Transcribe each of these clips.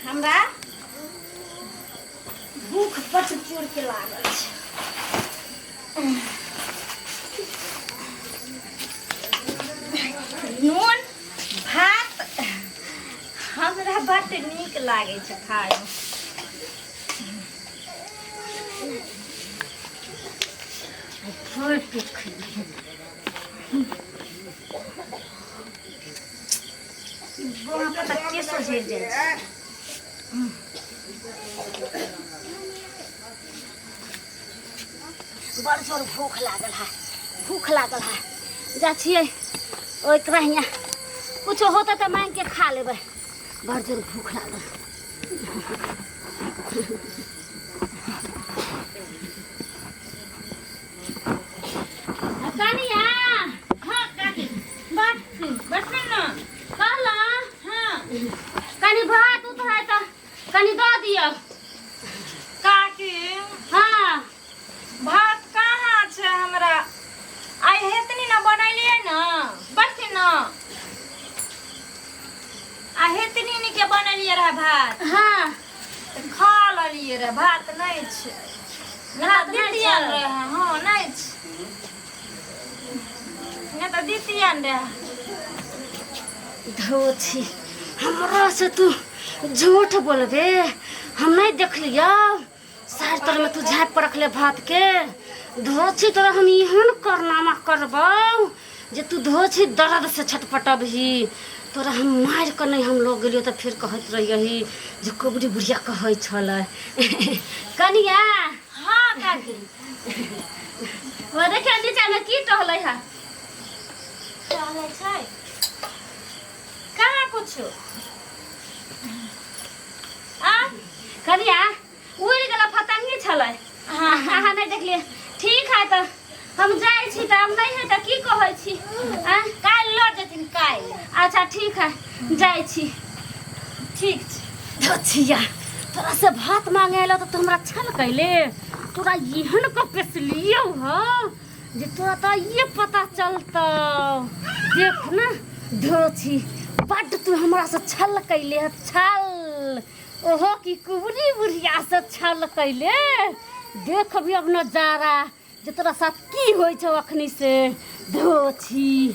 हमरा भूख बड़ जोर के लागल छै। नून भात हमरा बड़ नीक लागे छै खाय में। भर पेट खइए बाँके तक केसो झड़ि जाइ छै। बड़ जोर भूख लागल है, भूख लागल है। जा छियै ओकरा हियाँ कुछो होता तो मांग के खा लेबै। बड़ जोर भूख लागल। कनिया हाँ काकी बैठ ना कहला हाँ कनी भात उतराय तो कनी दऽ दियौ काकी। हाँ भात कहाँ छै हमरा? आइ हेतनी ना बनैलिए ना, बैठी ना। आ हेतनी नी के बनैलिए रहा भात, हाँ त खा लेलिए रे। भात नहीं छै, भात नहीं दितियन छै? रहे। हाँ नहीं छै, ने त दितियन रहे। धोछी हमरा से तू झूठ बोलबे। हम नहीं देखलियो सार तर में तू झाँप पर रखले भात के। धोछी तोरा हम एहन करनामा करबौ जे तू धोछी दर्द से छटपटबही। तोरा हम मार कर नहीं हम लोग गेलियो तो फिर कहत रही जे कोबरी बुढ़िया कहै छलै। कनिया हाँ काकी। वो देखे नीचा में की टहलै है। चले छै कहाँ कुछो? आ कनिया उड़ गेला पतंगी छलै। हाँ हाँ नहीं देखलिए। ठीक है तो हम जाय छी त हम नहीं है त की कहै छी। काल लऽ जेथिन काल। अच्छा ठीक है जाय छी। ठीक छै। धोछिया तोरा से भात मांगे एलो तो हमरा छल कैले। तोरा एहन को पेसलियो हो जे तोरा तो ये पता चलतो। देख ना धोछी बड तू हमरा से छल कैले है। छल ओहो की कुबरी बुढ़िया से छल कैले। देख भी अब नजारा जे तोरा साथ की होय छौ अखनी से। धोछी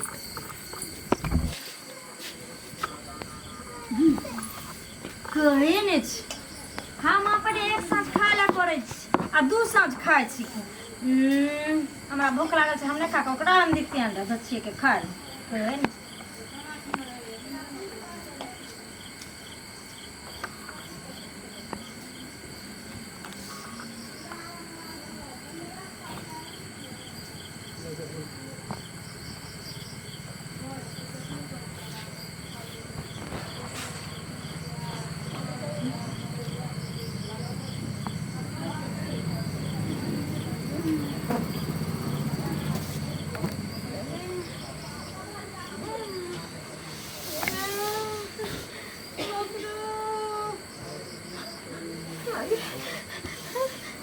कहे ने छै हम अपन एक साँझ खाय ला पड़ै छी आ दू साँझ खाय छी। हमरा भूख लागल छै, हम नहीं खा के ओकरा हम दितियन रहे धोछिए के खाय। कहे ने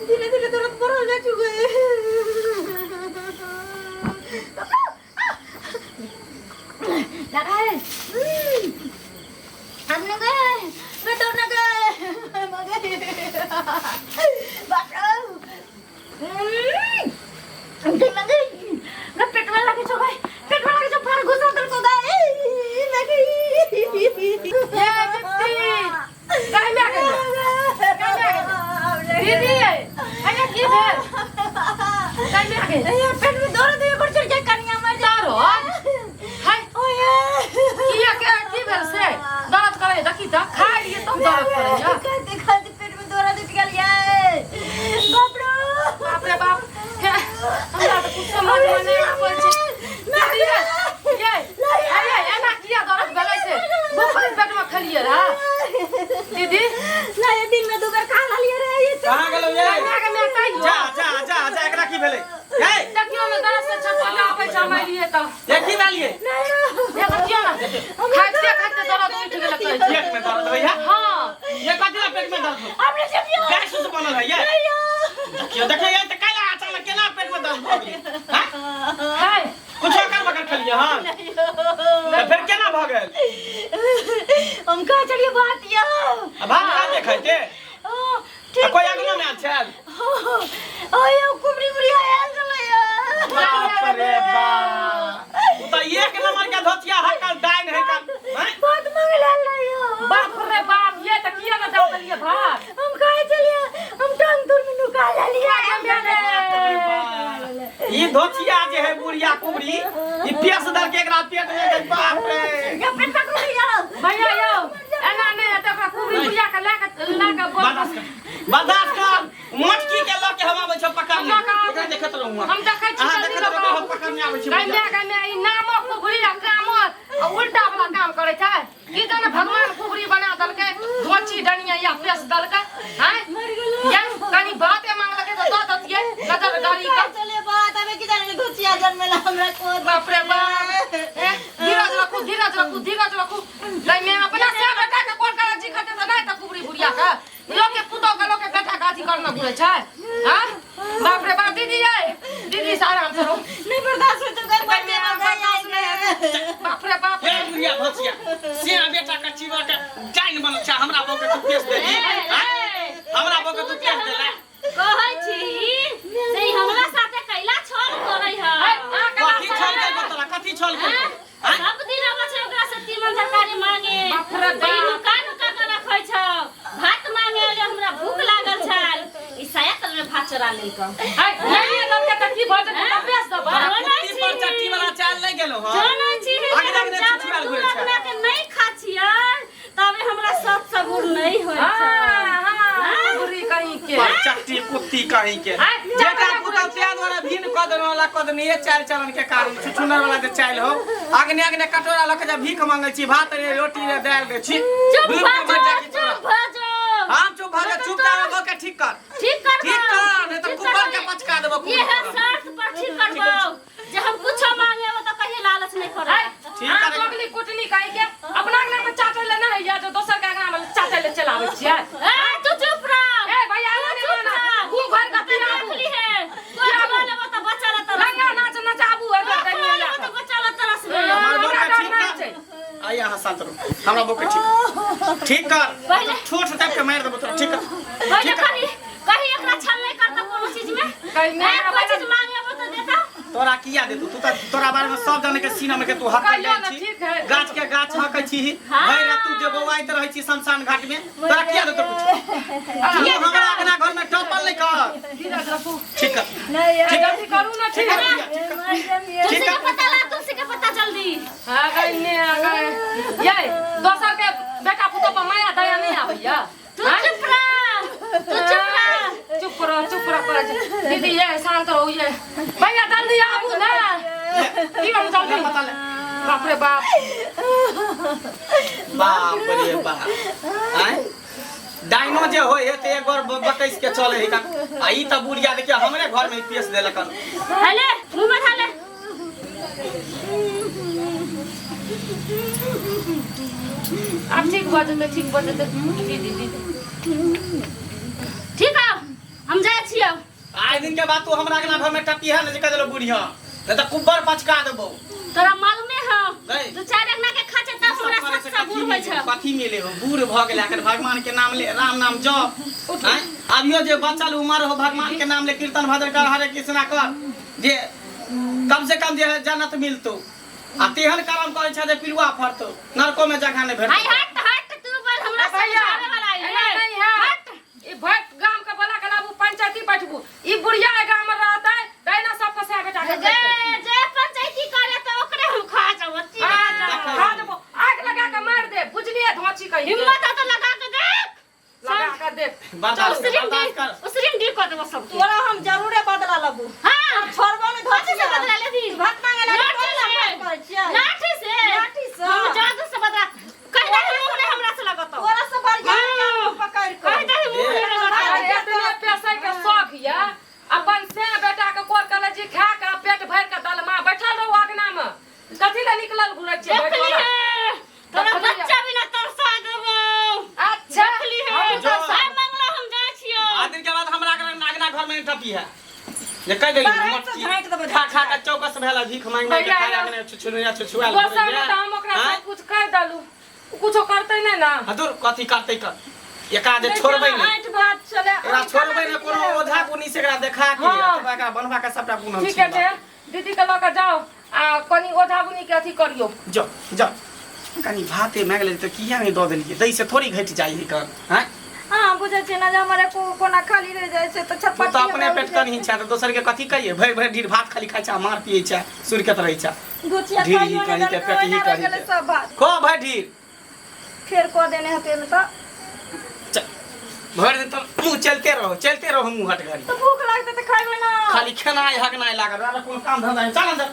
धीरे धीरे दर्द बढ़ जा चुका है। लगा है हमने गए मैं तो ना गए मगर बापरे अंदर लगे ना पेट में लगे छो भाई। पेट में लगे छो फार घुसा दल को दाए लगी। ये बिट्टी काहे में आ गई? दीदी अरे की भेल? काहे में आ गई? यार पेट में दर्द है बढ़ चढ़ के कनिया मर जा तारो हाय ओए किया के की भेल से? दर्द करे देखी त खा लिए तो दर्द करे या। कहते कहते पेट में दर्द उठ गया है। बाप रे बाप रे बाप हमरा तो कुछ समझ में नहीं आबै छै। दीदी ये अरे एना किया दर्द भेलै से? बुखार पेट में खलिए रहा दीदी। ना ये दिन में दो बार खा लिए रे। ये कहां गेलौ ये? मैं कहियो जा जा जा जा एकरा की भेलै? हे देखियो ना दर्द से छटपटा आबै छै हमरा लिए त। ये की डालिए? ये देखियो ना खाते खाते दर्द उठ गेल कहै छै। पेट में दर्द होय है? हां ये कथि पेट में दर्द हो? हमने जब यो गैस से बनल है ये? देखियो देखियो ये त काला अचानक केना पेट में दर्द भ गेलै? हां हाय कुछ कर बकर खलिए हां? फिर केना भ गेल? हम कहा चलिए बात यो अब भात खा देखे के कोई अगलो में अच्छा ओयो कुबरी बुरी आयल चलैया बाप रे बाप उ त एक नंबर के धोतिया है कल डाइन है कल बात मांगे लाल यो बाप रे बाप ये त किया न जाओ लिए भात हम खाए चलिए हम टांग दूर में नुका लिया ई धोतिया जे है बुढ़िया कुबरी ई पेस दर के एकरा पेट में गई बाप रे ये पेट पकड़ लिया भैया यो एना ने त कुबरी बुढ़िया के लाके बर्दाश्त कर मटकी के ल के हम आबै छ पकड़ने एकरा देखत रहू हम देखै छी हम पकड़ने आबै छी कन्या ई नामो कुबरी आ कामो उल्टा वाला काम करे छै की जाने भगवान कुबरी बना दलके धोची डनिया या पेस दलके हैं या कनी बाते मांगलके तो दतिए नजर गाड़ी का चले बात हमें की जाने धोतिया जन्मेला हमरा को बाप रे बाप धीरज रखू नहीं मैं अपना से बेटा के कोन करा जी खाते त नहीं त कुबरी बुढ़िया का लोग के पुतो के लोग के बेटा का अथी करना बुझे छै हां बाप रे बाप दीदी से आराम से रहो नहीं बर्दाश्त हो तो घर पर में बाप रे बाप ए बुढ़िया धोतिया से बेटा का चीवा के जाइन बन छ हमरा बो के तू पेस दे हमरा बो के तू पेस दे कहै छी से हमरा साथे कैला छल करै है कथी छल के बतला कथी छल के सब दिन आबै छै ओकरा से तीमन तरकारी मांगे बाप रे बाप नुका के रखै छ भात मांगे ले हमरा भूख लागल छल ई सायक में भात चोरा लेल क नहीं लग के तकी भज के पेस दब कुत्ती पर चट्टी वाला चाल ले गेलो ह जानै छी आगे छुछुआल होय छै अपना के नहीं खा छियै तबे हमरा सब सबूर नहीं होय छै हां बुरी कहीं के पर चट्टी कुत्ती कहीं के जेटा कुत्ता त्याग वाला भीन क देन वाला क देन ये चाल चलन के कारण छुछुनर वाला जे चाल हो आगने कटोरा लख जा भीख मांगे छी भात रे रोटी रे दाल दे छी चुप भाजो हम चुप भागा चुपचाप हो के ठीक कर नहीं तो कुकर के पचका देबो ये है शर्त पर ठीक करबो जे हम कुछ मांगे वो तो कहीं लालच नहीं करे ठीक करे अगली कुटनी काई के अपना अगला में चाटे ले ना या जो दोसर के अगला में चाटे ले चलावे छियै ए तू चुप रह ए भैया ने माना घूम घर का पिया रखली है कोई बोले वो तो बच्चा ला तरस लंगा नाच नचाबू है कहीं तो बच्चा ला तरस में हमार बोका ठीक कर आ यहाँ शांत रहो हमरा बोका ठीक कर छोट टाइप के मार देबो तो ठीक कर भैया कहीं एकरा छल नहीं करता कोनो चीज में कहीं कोई चीज मांगे वो तो देता तोरा किया दे तू तोरा बारे में सब जाने के सीना में के तू हक ले छी गाछ के गाछ हक छी भई रे तू जे बौआइत रहै छी शमशान घाट में तोरा किया दे तो कुछ ये हमरा अपना घर में टोपल नहीं कर धीरज रखू ठीक है नहीं जल्दी करू ना ठीक है ठीक है तुलसी के पता जल्दी आ गई ने आ गए ये दोसर के बेटा पुतो पर माया दया नहीं आबैया तू चुप रह चुप रह दीदी ये शांत रहो ये भैया जल्दी आबू ना की हम जल्दी बता ले बाप रे बाप आय डाइनो जे होय है ते एक बार बकैस के चले है का आ ई त बुढ़िया देखिए हमरे घर में पेश देलक हेले मुंह में डाले अब ठीक बजते दीदी ठीक है हम जाय छियै आइ दिन के बाद तू हमरा के घर में टपी है न जे कदलो बुढ़िया न त कुब्बर पचका देबो तोरा मालूमे है दो चार अंगना के खाचे तब हमरा सब बूढ़ होय छै कथी मिले हो बूढ़ भ गेल आखिर भगवान के नाम ले राम नाम जप हैं अभियो जे बचल उमर हो भगवान के नाम ले कीर्तन भजन कर हरे कृष्णा कर जे कम से कम जे जन्नत मिलतो आ तेहन कर्म करे छ जे पिलुआ फरतो नरको में जगह नहीं भेटतो हट तू बोल हमरा समझावे वाला है नहीं हट ई भट गांव के बोला के लाबू पंचायती बैठबू ई बुढ़िया ए गांव में रहतै दैना सब फसा बेटा के जे पंचायती करे त ओकरे हम खा जावती खा देबो आग लगा के मार दे बुझलिए धोची कहि हिम्मत है तो लगा के देख बर्दाश्त कर उसरिम डी कर देबो सब तोरा हम जरूरे बदला लेबू हां छोड़बो नहीं धोची से बदला ले दी भात मांगे लाठी से हम जादू से बदला कहि दे मुंह ने हमरा से लगतो तोरा से बढ़िया पकड़ के कहि दे मुंह ने लगतो इतने पैसा के शौक या अपन से बेटा के कोर कले जी खा के पेट भर के दलमा बैठल रहो आगना में कथि ले निकलल घुरै छै बैठल तोरा बच्चा बिना तरसा देबो अच्छा हम तो साय मंगला हम जाय छियो आदिन के बाद हमरा के नागना घर में टपी है जे कह देली मटकी खा के चौकस भेला भीख मांग के खाया के छुछुनिया छुछुआल बस हम ओकरा सब कुछ कह दलू कुछो करते नहीं ना दूर कथी करते कर एका जे छोड़बै नहीं आठ बात चले एकरा छोड़बै नहीं कोनो ओझा गुनी से एकरा देखा के हाँ। तब एकरा बनवा के सबटा गुण ठीक है जे दीदी के लग जाओ आ कनी ओझा बुनी के अथी करियो जा जा कनी भाते मांग ले तो किया नहीं दो देलिए दई से थोड़ी घट जाई है कर हैं हां बुझे छै ना जे हमरे कोना खाली रह जाय छै तो तू छप्पा तो अपने पेट कर ही छा तो दोसर के कथी कहिए भर भर ढीर भात खाली खाइ छा मार पिए छा सुर के तरह छा दुचिया ढीर खाइयो कहीं ने के पेट ही कहीं के। सब बात खो भाई ढीर फेर को देने हते में तो चल भर दिन तो मुंह चलते रहो मुंह हट गरी तो भूख लागते तो खाइबे ना खाली खेनाई हगनाई लागल कोनो काम धंधा नहीं चल अंदर